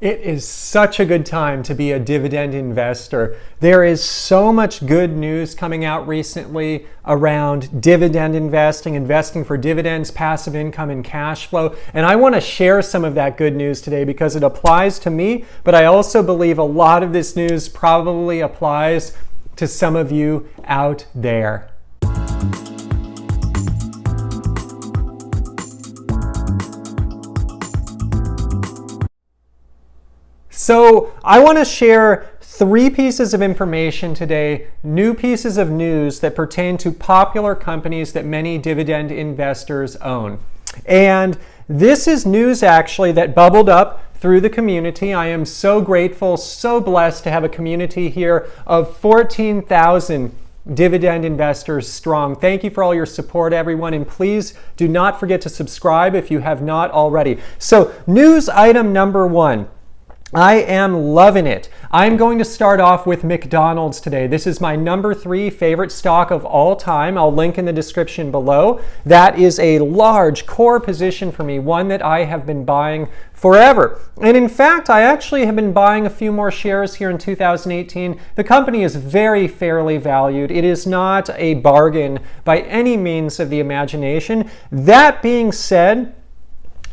It is such a good time to be a dividend investor. There is so much good news coming out recently around dividend investing, investing for dividends, passive income, and cash flow. And I want to share some of that good news today because it applies to me, but I also believe a lot of this news probably applies to some of you out there. So I want to share 3 pieces of information today, new pieces of news that pertain to popular companies that many dividend investors own. And this is news actually that bubbled up through the community. I am so grateful, so blessed to have a community here of 14,000 dividend investors strong. Thank you for all your support, everyone, and please do not forget to subscribe if you have not already. So news item number 1. I am loving it. I'm going to start off with McDonald's today. This is my number 3 favorite stock of all time. I'll link in the description below. That is a large core position for me, one that I have been buying forever. And in fact, I actually have been buying a few more shares here in 2018. The company is very fairly valued. It is not a bargain by any means of the imagination. That being said,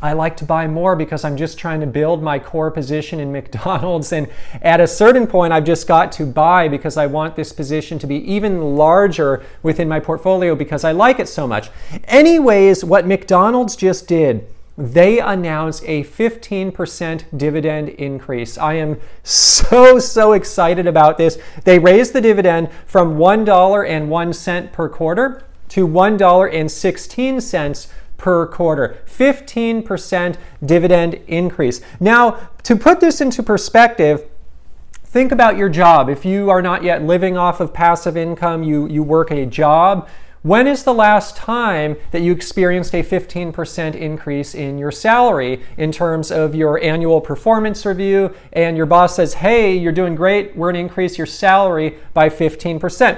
I like to buy more because I'm just trying to build my core position in McDonald's, and at a certain point I've just got to buy because I want this position to be even larger within my portfolio because I like it so much. Anyways, what McDonald's just did, they announced a 15% dividend increase. I am so excited about this. They raised the dividend from $1.01 per quarter to $1.16 per quarter, 15% dividend increase. Now, to put this into perspective, think about your job. If you are not yet living off of passive income, you work a job. When is the last time that you experienced a 15% increase in your salary in terms of your annual performance review and your boss says, hey, you're doing great, we're going to increase your salary by 15%.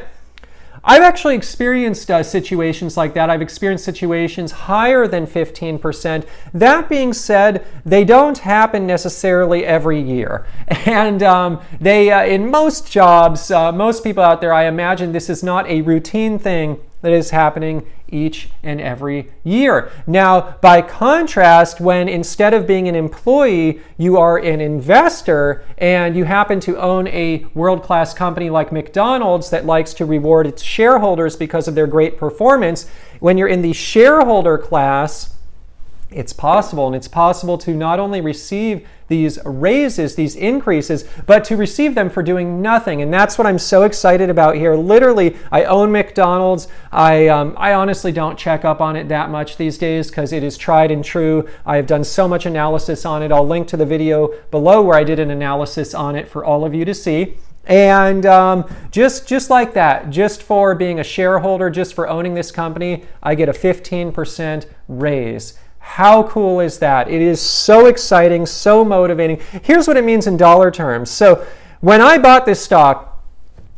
I've actually experienced situations like that. I've experienced situations higher than 15%. That being said, they don't happen necessarily every year. And in most jobs, most people out there, I imagine this is not a routine thing that is happening each and every year. Now, by contrast, when instead of being an employee, you are an investor and you happen to own a world-class company like McDonald's that likes to reward its shareholders because of their great performance, when you're in the shareholder class, it's possible, and it's possible to not only receive these raises, these increases, but to receive them for doing nothing. And that's what I'm so excited about here. Literally, I own McDonald's. I honestly don't check up on it that much these days because it is tried and true. I have done so much analysis on it. I'll link to the video below where I did an analysis on it for all of you to see. And just like that, just for being a shareholder, just for owning this company, I get a 15% raise. How cool is that? It is so exciting, so motivating. Here's what it means in dollar terms. So when I bought this stock,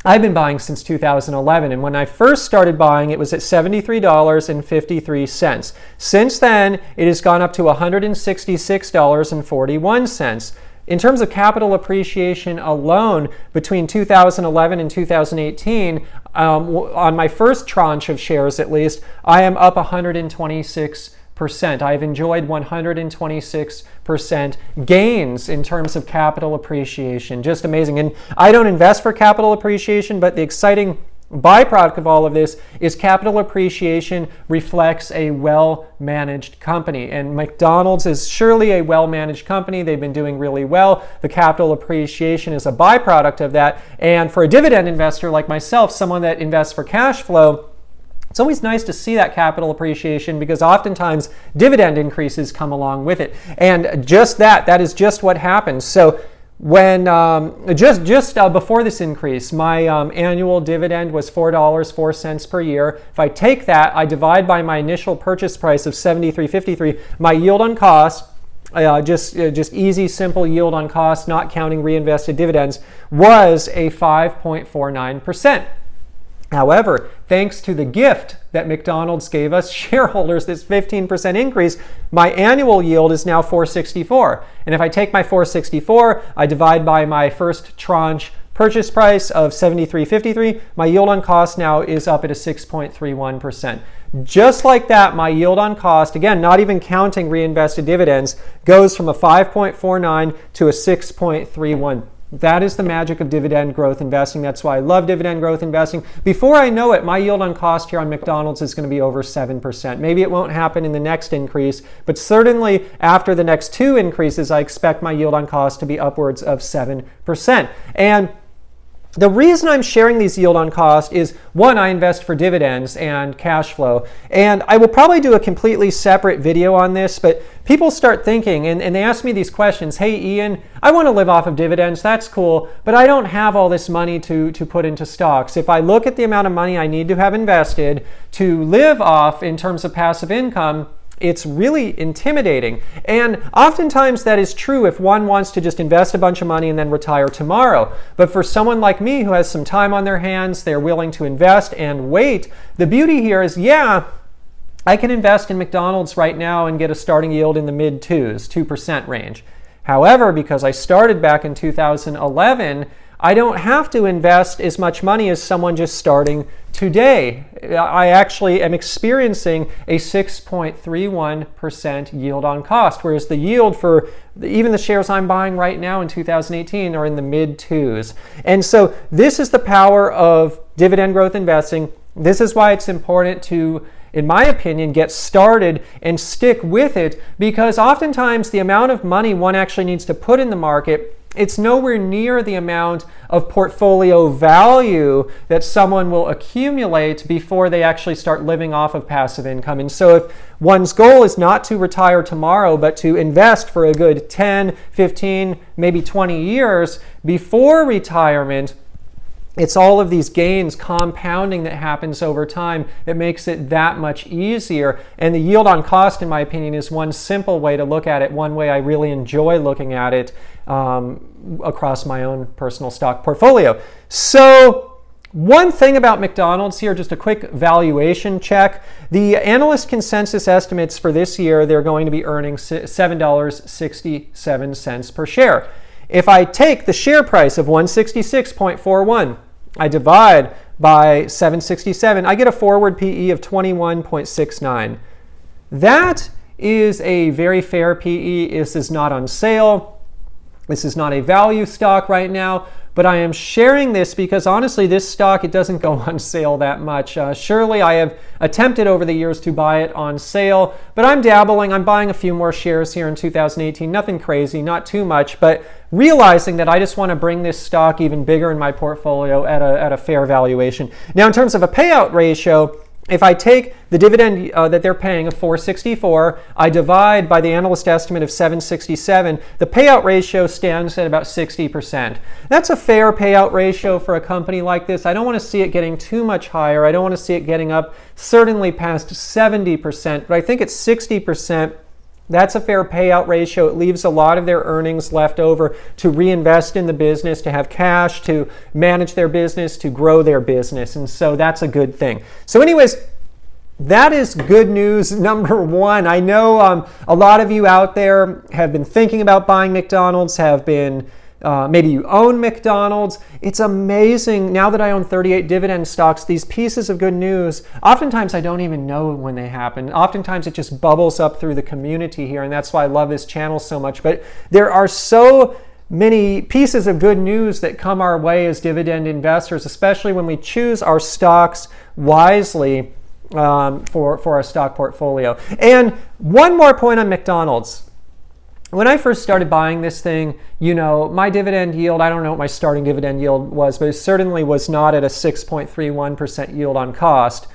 I've been buying since 2011, and when I first started buying, it was at $73.53. Since then, it has gone up to $166.41. In terms of capital appreciation alone, between 2011 and 2018, on my first tranche of shares at least, I am up 126%. I've enjoyed 126% gains in terms of capital appreciation. Just amazing. And I don't invest for capital appreciation, but the exciting byproduct of all of this is capital appreciation reflects a well-managed company. And McDonald's is surely a well-managed company. They've been doing really well. The capital appreciation is a byproduct of that. And for a dividend investor like myself, someone that invests for cash flow, it's always nice to see that capital appreciation because oftentimes dividend increases come along with it. And just that is just what happens. So when just before this increase, my annual dividend was $4.04 per year. If I take that, I divide by my initial purchase price of $73.53, my yield on cost, just easy, simple yield on cost, not counting reinvested dividends, was a 5.49%. However, thanks to the gift that McDonald's gave us shareholders, this 15% increase, my annual yield is now 464. And if I take my 464, I divide by my first tranche purchase price of 73.53, my yield on cost now is up at a 6.31%. Just like that, my yield on cost, again, not even counting reinvested dividends, goes from a 5.49 to a 6.31. That is the magic of dividend growth investing. That's why I love dividend growth investing. Before I know it, my yield on cost here on McDonald's is going to be over 7%. Maybe it won't happen in the next increase, but certainly after the next 2 increases, I expect my yield on cost to be upwards of 7%. And the reason I'm sharing these yield on cost is, one, I invest for dividends and cash flow. And I will probably do a completely separate video on this, but people start thinking, and they ask me these questions. Hey, Ian, I want to live off of dividends. That's cool, but I don't have all this money to put into stocks. If I look at the amount of money I need to have invested to live off in terms of passive income, it's really intimidating. And oftentimes that is true if one wants to just invest a bunch of money and then retire tomorrow. But for someone like me who has some time on their hands, they're willing to invest and wait, the beauty here is, yeah, I can invest in McDonald's right now and get a starting yield in the mid-2s, 2% range. However, because I started back in 2011, I don't have to invest as much money as someone just starting today. I actually am experiencing a 6.31% yield on cost, whereas the yield for even the shares I'm buying right now in 2018 are in the mid-2s. And so this is the power of dividend growth investing. This is why it's important to, in my opinion, get started and stick with it, because oftentimes the amount of money one actually needs to put in the market, it's nowhere near the amount of portfolio value that someone will accumulate before they actually start living off of passive income. And so if one's goal is not to retire tomorrow, but to invest for a good 10, 15, maybe 20 years before retirement, it's all of these gains compounding that happens over time that makes it that much easier. And the yield on cost, in my opinion, is one simple way to look at it, one way I really enjoy looking at it across my own personal stock portfolio. So one thing about McDonald's here, just a quick valuation check. The analyst consensus estimates for this year, they're going to be earning $7.67 per share. If I take the share price of 166.41, I divide by 767, I get a forward PE of 21.69. That is a very fair PE. This is not on sale. This is not a value stock right now, but I am sharing this because honestly, this stock, it doesn't go on sale that much. Surely I have attempted over the years to buy it on sale, but I'm dabbling. I'm buying a few more shares here in 2018. Nothing crazy, not too much, but realizing that I just want to bring this stock even bigger in my portfolio at a fair valuation. Now, in terms of a payout ratio, if I take the dividend that they're paying of $4.64, I divide by the analyst estimate of $7.67, the payout ratio stands at about 60%. That's a fair payout ratio for a company like this. I don't want to see it getting too much higher. I don't want to see it getting up certainly past 70%, but I think it's 60%. That's a fair payout ratio. It leaves a lot of their earnings left over to reinvest in the business, to have cash, to manage their business, to grow their business. And so that's a good thing. So anyways, that is good news number one. I know a lot of you out there have been thinking about buying McDonald's, have been maybe you own McDonald's. It's amazing. Now that I own 38 dividend stocks, these pieces of good news, oftentimes I don't even know when they happen. Oftentimes it just bubbles up through the community here, and that's why I love this channel so much. But there are so many pieces of good news that come our way as dividend investors, especially when we choose our stocks wisely for our stock portfolio. And one more point on McDonald's. When I first started buying this thing, you know, my dividend yield, I don't know what my starting dividend yield was, but it certainly was not at a 6.31% yield on cost.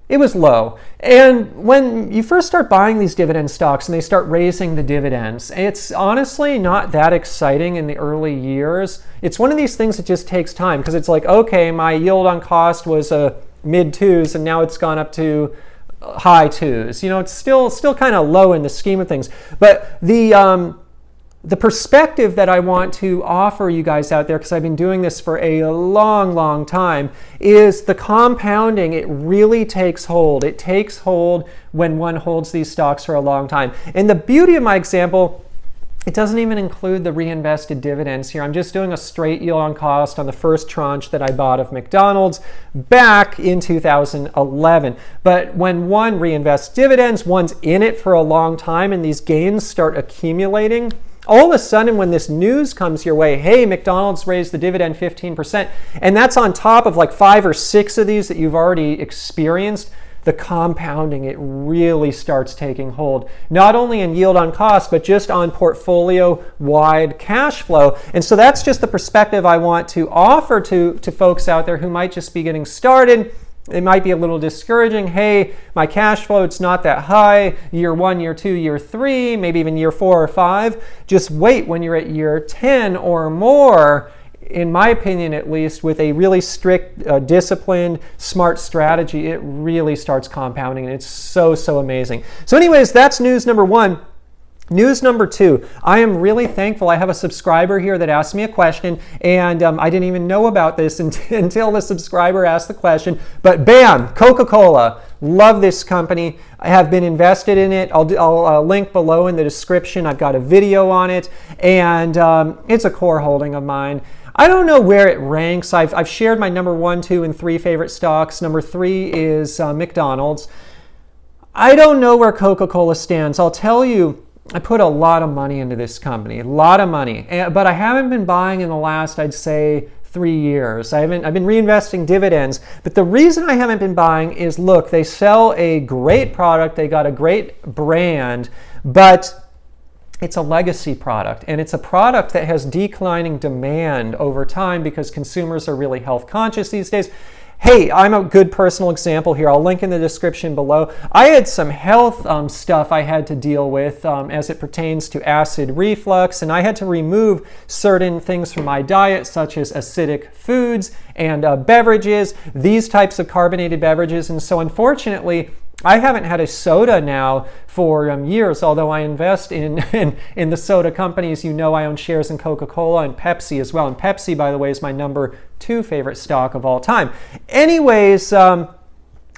It was low. And when you first start buying these dividend stocks and they start raising the dividends, it's honestly not that exciting in the early years. It's one of these things that just takes time because it's like, okay, my yield on cost was a mid-2s and now it's gone up to high 2s. You know, it's still kind of low in the scheme of things. But the the perspective that I want to offer you guys out there, because I've been doing this for a long, long time, is the compounding. It really takes hold. It takes hold when one holds these stocks for a long time. And the beauty of my example, it doesn't even include the reinvested dividends here. I'm just doing a straight yield on cost on the first tranche that I bought of McDonald's back in 2011. But when one reinvests dividends, one's in it for a long time, and these gains start accumulating. All of a sudden, when this news comes your way, hey, McDonald's raised the dividend 15%, and that's on top of like 5 or 6 of these that you've already experienced, the compounding, it really starts taking hold, not only in yield on cost, but just on portfolio-wide cash flow. And so that's just the perspective I want to offer to folks out there who might just be getting started. It might be a little discouraging. Hey, my cash flow, it's not that high. Year 1, year 2, year 3, maybe even year 4 or 5. Just wait when you're at year 10 or more, in my opinion at least, with a really strict, disciplined, smart strategy, it really starts compounding, and it's so, so amazing. So anyways, that's news number 1. News number 2, I am really thankful. I have a subscriber here that asked me a question, and I didn't even know about this until the subscriber asked the question. But bam, Coca-Cola. Love this company. I have been invested in it. I'll link below in the description. I've got a video on it, and it's a core holding of mine. I don't know where it ranks. I've shared my number 1, 2, and 3 favorite stocks. Number 3 is McDonald's. I don't know where Coca-Cola stands. I'll tell you, I put a lot of money into this company, a lot of money, but I haven't been buying in the last, I'd say, 3 years. I've been reinvesting dividends, but the reason I haven't been buying is, look, they sell a great product, they got a great brand, but it's a legacy product, and it's a product that has declining demand over time because consumers are really health conscious these days. Hey, I'm a good personal example here. I'll link in the description below. I had some health stuff I had to deal with as it pertains to acid reflux, and I had to remove certain things from my diet, such as acidic foods and beverages, these types of carbonated beverages. And so unfortunately, I haven't had a soda now for years, although I invest in the soda companies. You know, I own shares in Coca-Cola and Pepsi as well. And Pepsi, by the way, is my number 2 favorite stock of all time. Anyways,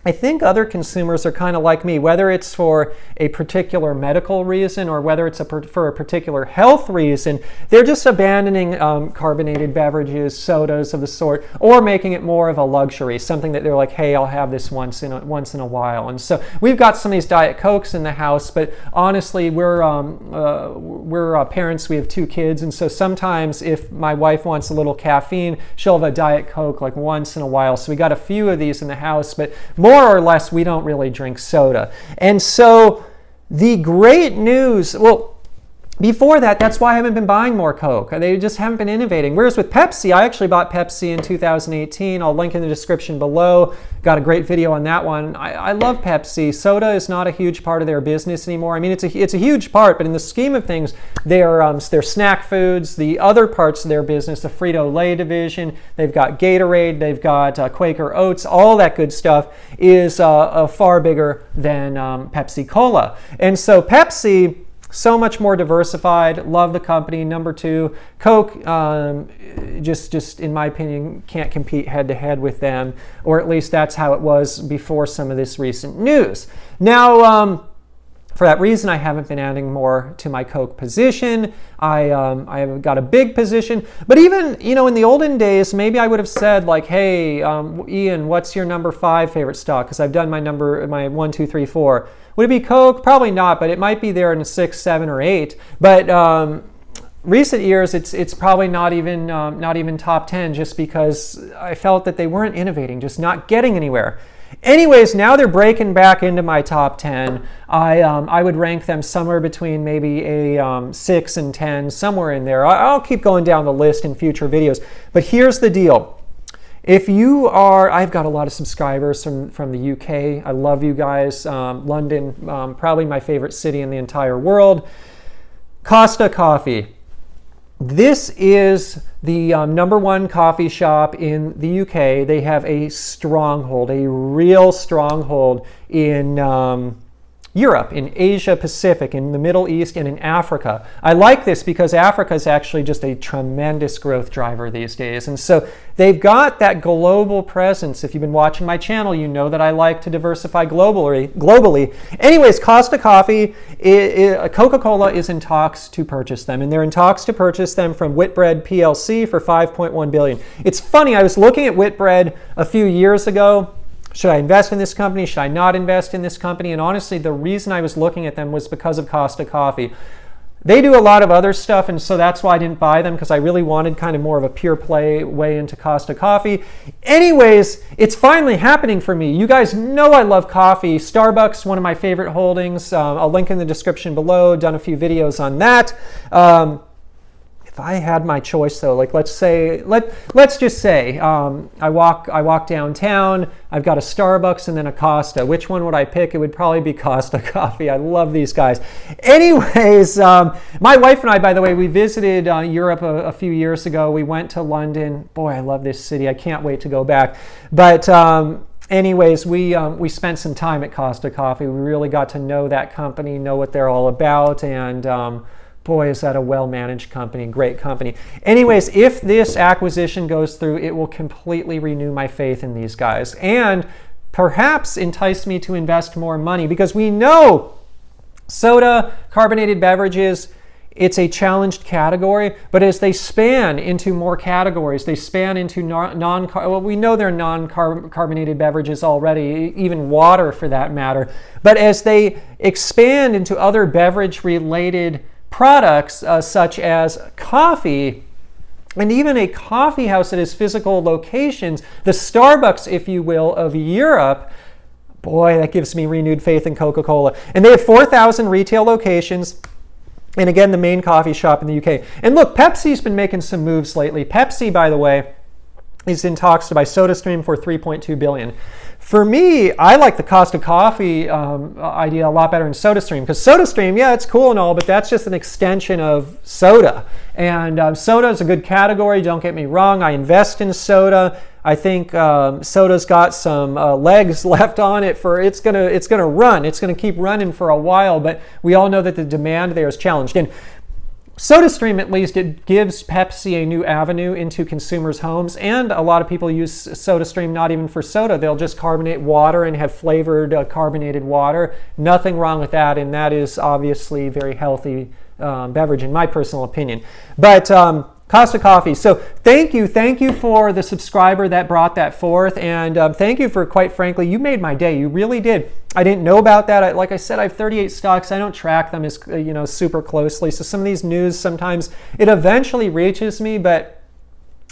I think other consumers are kind of like me, whether it's for a particular medical reason or whether it's for a particular health reason. They're just abandoning carbonated beverages, sodas of the sort, or making it more of a luxury, something that they're like, hey, I'll have this once in a while. And so we've got some of these Diet Cokes in the house, but honestly, we're parents. We have 2 kids, and so sometimes if my wife wants a little caffeine, she'll have a Diet Coke like once in a while. So we got a few of these in the house, but more or less, we don't really drink soda. And so the great news, well, before that, that's why I haven't been buying more Coke. They just haven't been innovating. Whereas with Pepsi, I actually bought Pepsi in 2018. I'll link in the description below. Got a great video on that one. I love Pepsi. Soda is not a huge part of their business anymore. I mean, it's a huge part, but in the scheme of things, they're snack foods. The other parts of their business, the Frito-Lay division, they've got Gatorade, they've got Quaker Oats, all that good stuff is far bigger than Pepsi Cola. And so Pepsi, so much more diversified. Love the company. Number 2, Coke, just in my opinion, can't compete head to head with them, or at least that's how it was before some of this recent news. Now, for that reason, I haven't been adding more to my Coke position. I have got a big position, but even, in the olden days, maybe I would have said like, hey, Ian, what's your number 5 favorite stock? Because I've done my 1, 2, 3, 4. Would it be Coke? Probably not, but it might be there in 6, 7, or 8. But recent years, it's probably not even top 10, just because I felt that they weren't innovating, just not getting anywhere. Anyways, now they're breaking back into my top 10. I would rank them somewhere between maybe a 6 and 10, somewhere in there. I'll keep going down the list in future videos. But here's the deal. If you are, I've got a lot of subscribers from the UK. I love you guys. London, probably my favorite city in the entire world. Costa Coffee. This is the number 1 coffee shop in the UK. They have a stronghold, a real stronghold in Europe, in Asia Pacific, in the Middle East, and in Africa. I like this because Africa is actually just a tremendous growth driver these days. And so they've got that global presence. If you've been watching my channel, you know that I like to diversify globally. Anyways, Costa Coffee, Coca-Cola is in talks to purchase them, and they're in talks to purchase them from Whitbread PLC for $5.1 billion. It's funny, I was looking at Whitbread a few years ago. Should I invest in this company? Should I not invest in this company? And honestly, the reason I was looking at them was because of Costa Coffee. They do a lot of other stuff, and so that's why I didn't buy them, because I really wanted kind of more of a pure play way into Costa Coffee. Anyways, it's finally happening for me. You guys know I love coffee. Starbucks, one of my favorite holdings. I'll link in the description below. Done a few videos on that. If I had my choice, though, like let's just say I walk downtown, I've got a Starbucks and then a Costa. Which one would I pick? It would probably be Costa Coffee. I love these guys. Anyways, my wife and I, by the way, we visited Europe a few years ago. We went to London. Boy, I love this city. I can't wait to go back. But anyways, we spent some time at Costa Coffee. We really got to know that company, know what they're all about, and boy, is that a well-managed company, great company. Anyways, if this acquisition goes through, it will completely renew my faith in these guys and perhaps entice me to invest more money, because we know soda, carbonated beverages, it's a challenged category, but as they span into more categories, they span into well, we know they're non-carbonated beverages already, even water for that matter, but as they expand into other beverage-related products such as coffee, and even a coffee house that has physical locations, the Starbucks, if you will, of Europe, boy, that gives me renewed faith in Coca-Cola. And they have 4,000 retail locations, and again, the main coffee shop in the UK. And look, Pepsi's been making some moves lately. Pepsi, by the way, is in talks to buy SodaStream for $3.2 billion. For me, I like the Costa Coffee idea a lot better than SodaStream, because SodaStream, yeah, it's cool and all, but that's just an extension of soda. And soda is a good category, don't get me wrong. I invest in soda. I think soda's got some legs left on it for it's gonna run. It's gonna keep running for a while, but we all know that the demand there is challenged. And SodaStream, at least, it gives Pepsi a new avenue into consumers' homes, and a lot of people use SodaStream not even for soda. They'll just carbonate water and have flavored carbonated water. Nothing wrong with that, and that is obviously a very healthy beverage in my personal opinion. But Costa Coffee. So thank you for the subscriber that brought that forth, and thank you for, quite frankly, you made my day. You really did. I didn't know about that. Like I said, I have 38 stocks. I don't track them as super closely. So some of these news, sometimes it eventually reaches me, but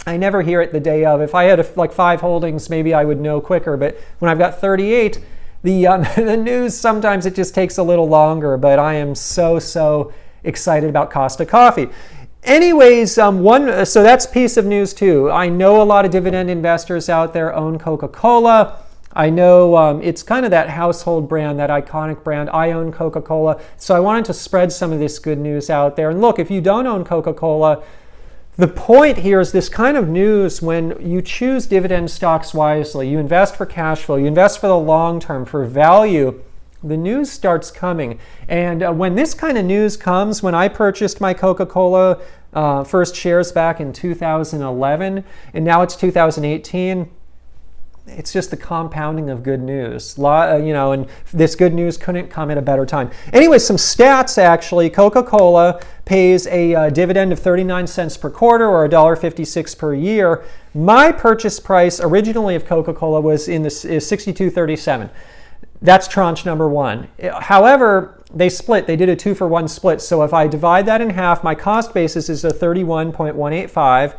I never hear it the day of. If I had like 5 holdings, maybe I would know quicker. But when I've got 38, the news, sometimes it just takes a little longer. But I am so excited about Costa Coffee. Anyways, so that's a piece of news too. I know a lot of dividend investors out there own Coca-Cola. I know it's kind of that household brand, that iconic brand. I own Coca-Cola, so I wanted to spread some of this good news out there. And look, if you don't own Coca-Cola, the point here is this kind of news: when you choose dividend stocks wisely, you invest for cash flow, you invest for the long term, for value, the news starts coming. And when this kind of news comes, when I purchased my Coca-Cola first shares back in 2011, and now it's 2018, it's just the compounding of good news. And this good news couldn't come at a better time. Anyway, some stats actually. Coca-Cola pays a dividend of 39 cents per quarter, or $1.56 per year. My purchase price originally of Coca-Cola was is $62.37. That's tranche number 1. However, they split. They did a 2-for-1 split. So if I divide that in half, my cost basis is a 31.185.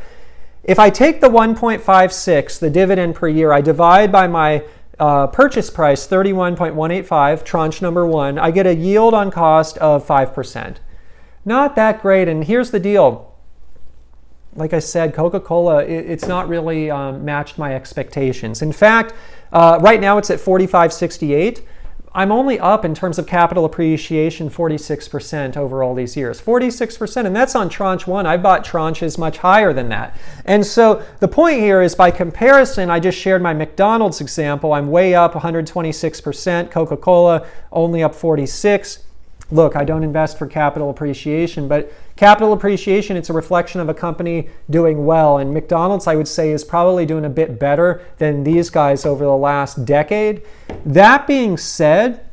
If I take the 1.56, the dividend per year, I divide by my purchase price, 31.185, tranche number 1, I get a yield on cost of 5%. Not that great. And here's the deal. Like I said, Coca-Cola, it's not really matched my expectations. In fact, right now it's at 45.68. I'm only up in terms of capital appreciation 46% over all these years. 46%, and that's on tranche one. I bought tranches much higher than that. And so the point here is, by comparison, I just shared my McDonald's example. I'm way up 126%. Coca-Cola only up 46%. Look, I don't invest for capital appreciation, but capital appreciation, it's a reflection of a company doing well. And McDonald's, I would say, is probably doing a bit better than these guys over the last decade. That being said,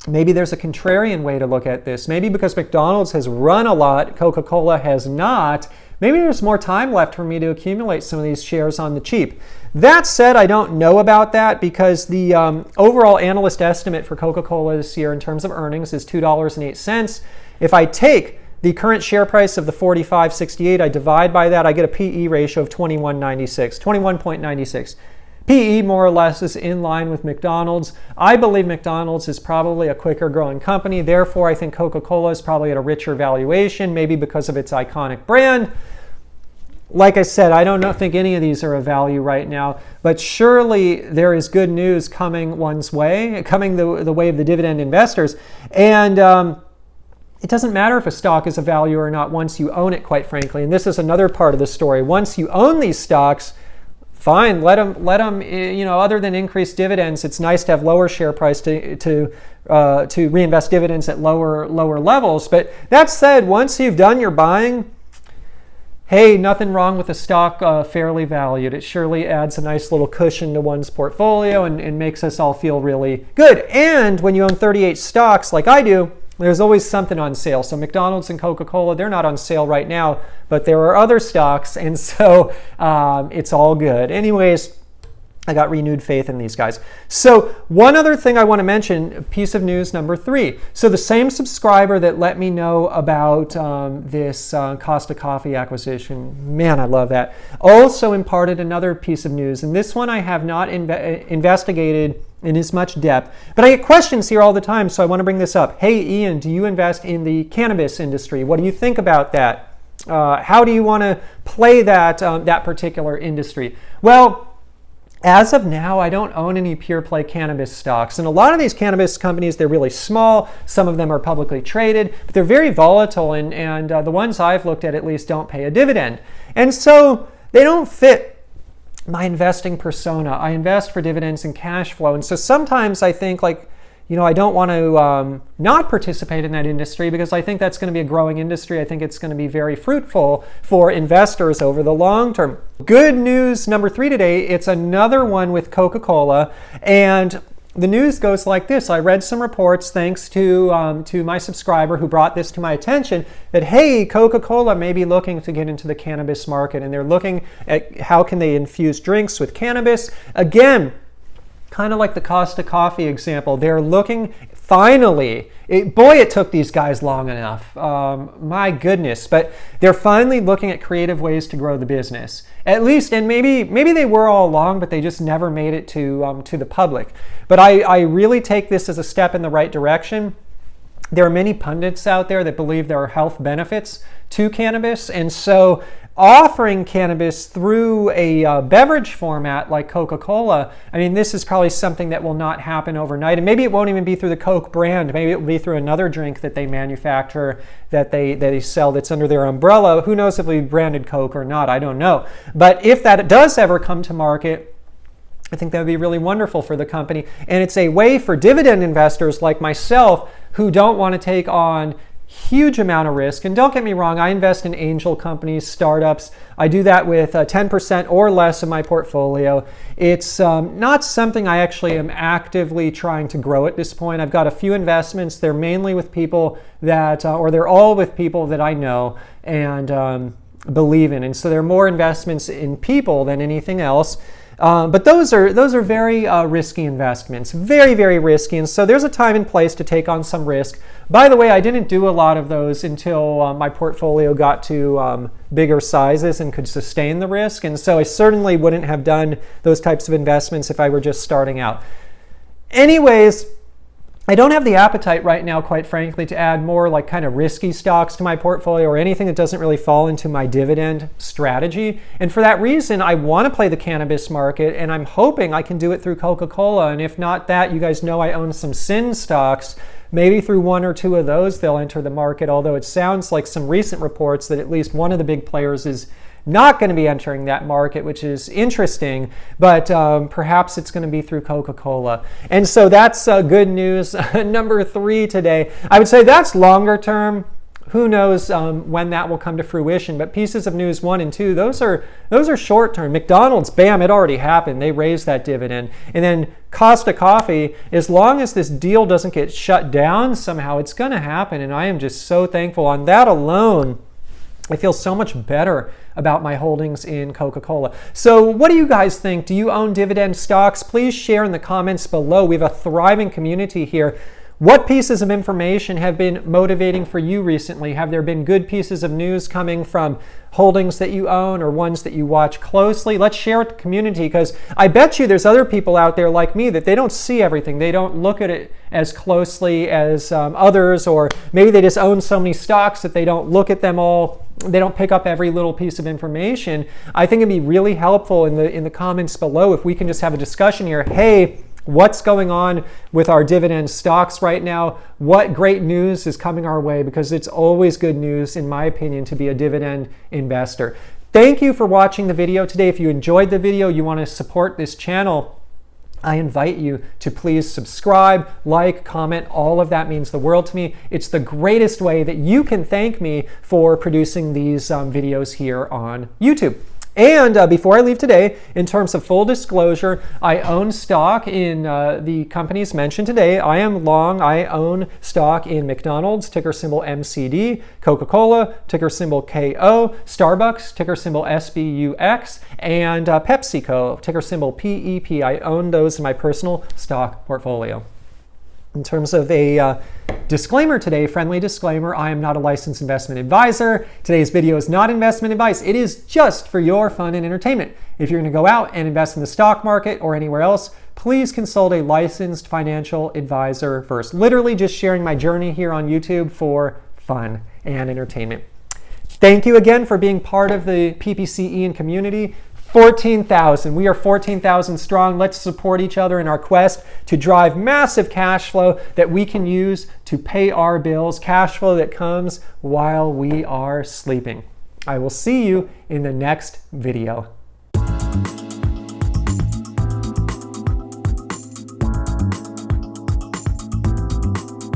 maybe there's a contrarian way to look at this. Maybe because McDonald's has run a lot, Coca-Cola has not, maybe there's more time left for me to accumulate some of these shares on the cheap. That said, I don't know about that, because the overall analyst estimate for Coca-Cola this year in terms of earnings is $2.08. If I take the current share price of the 45.68, I divide by that, I get a PE ratio of 21.96. PE more or less is in line with McDonald's. I believe McDonald's is probably a quicker growing company. Therefore, I think Coca-Cola is probably at a richer valuation, maybe because of its iconic brand. Like I said, I don't think any of these are of value right now, but surely there is good news coming one's way, coming the way of the dividend investors. And it doesn't matter if a stock is of value or not once you own it, quite frankly. And this is another part of the story. Once you own these stocks, fine, let them, other than increased dividends, it's nice to have lower share price to reinvest dividends at lower levels. But that said, once you've done your buying, hey, nothing wrong with a stock fairly valued. It surely adds a nice little cushion to one's portfolio and makes us all feel really good. And when you own 38 stocks like I do, there's always something on sale. So McDonald's and Coca-Cola, they're not on sale right now, but there are other stocks, and so it's all good. Anyways, I got renewed faith in these guys. So one other thing I want to mention, piece of news number 3. So the same subscriber that let me know about this Costa Coffee acquisition, man, I love that, also imparted another piece of news. And this one I have not investigated in as much depth, but I get questions here all the time, so I want to bring this up. Hey, Ian, do you invest in the cannabis industry? What do you think about that? How do you want to play that particular industry? Well, as of now, I don't own any pure play cannabis stocks. And a lot of these cannabis companies, they're really small. Some of them are publicly traded, but they're very volatile. And the ones I've looked at least don't pay a dividend. And so they don't fit my investing persona. I invest for dividends and cash flow. And so sometimes I think I don't want to not participate in that industry, because I think that's going to be a growing industry. I think it's going to be very fruitful for investors over the long term. Good news number 3 today, it's another one with Coca-Cola. And the news goes like this. I read some reports, thanks to my subscriber who brought this to my attention, that, hey, Coca-Cola may be looking to get into the cannabis market, and they're looking at how can they infuse drinks with cannabis. Again, kind of like the Costa Coffee example, they're looking, finally, it took these guys long enough, my goodness, but they're finally looking at creative ways to grow the business. At least, and maybe they were all along, but they just never made it to the public. But I really take this as a step in the right direction. There are many pundits out there that believe there are health benefits to cannabis, and so offering cannabis through a beverage format like Coca-Cola, I mean, this is probably something that will not happen overnight. And maybe it won't even be through the Coke brand. Maybe it will be through another drink that they manufacture, that they sell, that's under their umbrella. Who knows if it'll be branded Coke or not? I don't know. But if that does ever come to market, I think that would be really wonderful for the company. And it's a way for dividend investors like myself who don't want to take on huge amount of risk. And don't get me wrong, I invest in angel companies, startups. I do that with 10% or less of my portfolio. It's not something I actually am actively trying to grow at this point. I've got a few investments. They're mainly with people that, or they're all with people that I know and believe in. And so they're more investments in people than anything else. But those are very risky investments, very, very risky. And so there's a time and place to take on some risk. By the way, I didn't do a lot of those until my portfolio got to bigger sizes and could sustain the risk. And so I certainly wouldn't have done those types of investments if I were just starting out. Anyways, I don't have the appetite right now, quite frankly, to add more like kind of risky stocks to my portfolio or anything that doesn't really fall into my dividend strategy. And for that reason, I want to play the cannabis market, and I'm hoping I can do it through Coca-Cola. And if not that, you guys know I own some sin stocks. Maybe through one or two of those, they'll enter the market, although it sounds like some recent reports that at least one of the big players is not going to be entering that market, which is interesting, but perhaps it's going to be through Coca-Cola. And so that's good news. Number 3 today, I would say that's longer term. Who knows when that will come to fruition, but pieces of news 1 and 2, those are short term. McDonald's, bam, it already happened. They raised that dividend. And then Costa Coffee, as long as this deal doesn't get shut down somehow, it's going to happen. And I am just so thankful. On that alone, I feel so much better about my holdings in Coca-Cola. So what do you guys think? Do you own dividend stocks? Please share in the comments below. We have a thriving community here. What pieces of information have been motivating for you recently? Have there been good pieces of news coming from holdings that you own or ones that you watch closely? Let's share it with the community, because I bet you there's other people out there like me that they don't see everything. They don't look at it as closely as others, or maybe they just own so many stocks that they don't look at them all. They don't pick up every little piece of information. I think it'd be really helpful in the comments below if we can just have a discussion here. Hey, what's going on with our dividend stocks right now? What great news is coming our way? Because it's always good news, in my opinion, to be a dividend investor. Thank you for watching the video today. If you enjoyed the video, you want to support this channel, I invite you to please subscribe, like, comment. All of that means the world to me. It's the greatest way that you can thank me for producing these videos here on YouTube. And before I leave today, in terms of full disclosure, I own stock in the companies mentioned today. I am long. I own stock in McDonald's, ticker symbol MCD, Coca-Cola, ticker symbol KO, Starbucks, ticker symbol SBUX, and PepsiCo, ticker symbol PEP. I own those in my personal stock portfolio. In terms of a disclaimer today, friendly disclaimer, I am not a licensed investment advisor. Today's video is not investment advice. It is just for your fun and entertainment. If you're going to go out and invest in the stock market or anywhere else, please consult a licensed financial advisor first. Literally just sharing my journey here on YouTube for fun and entertainment. Thank you again for being part of the PPC Ian community. 14,000. We are 14,000 strong. Let's support each other in our quest to drive massive cash flow that we can use to pay our bills, cash flow that comes while we are sleeping. I will see you in the next video.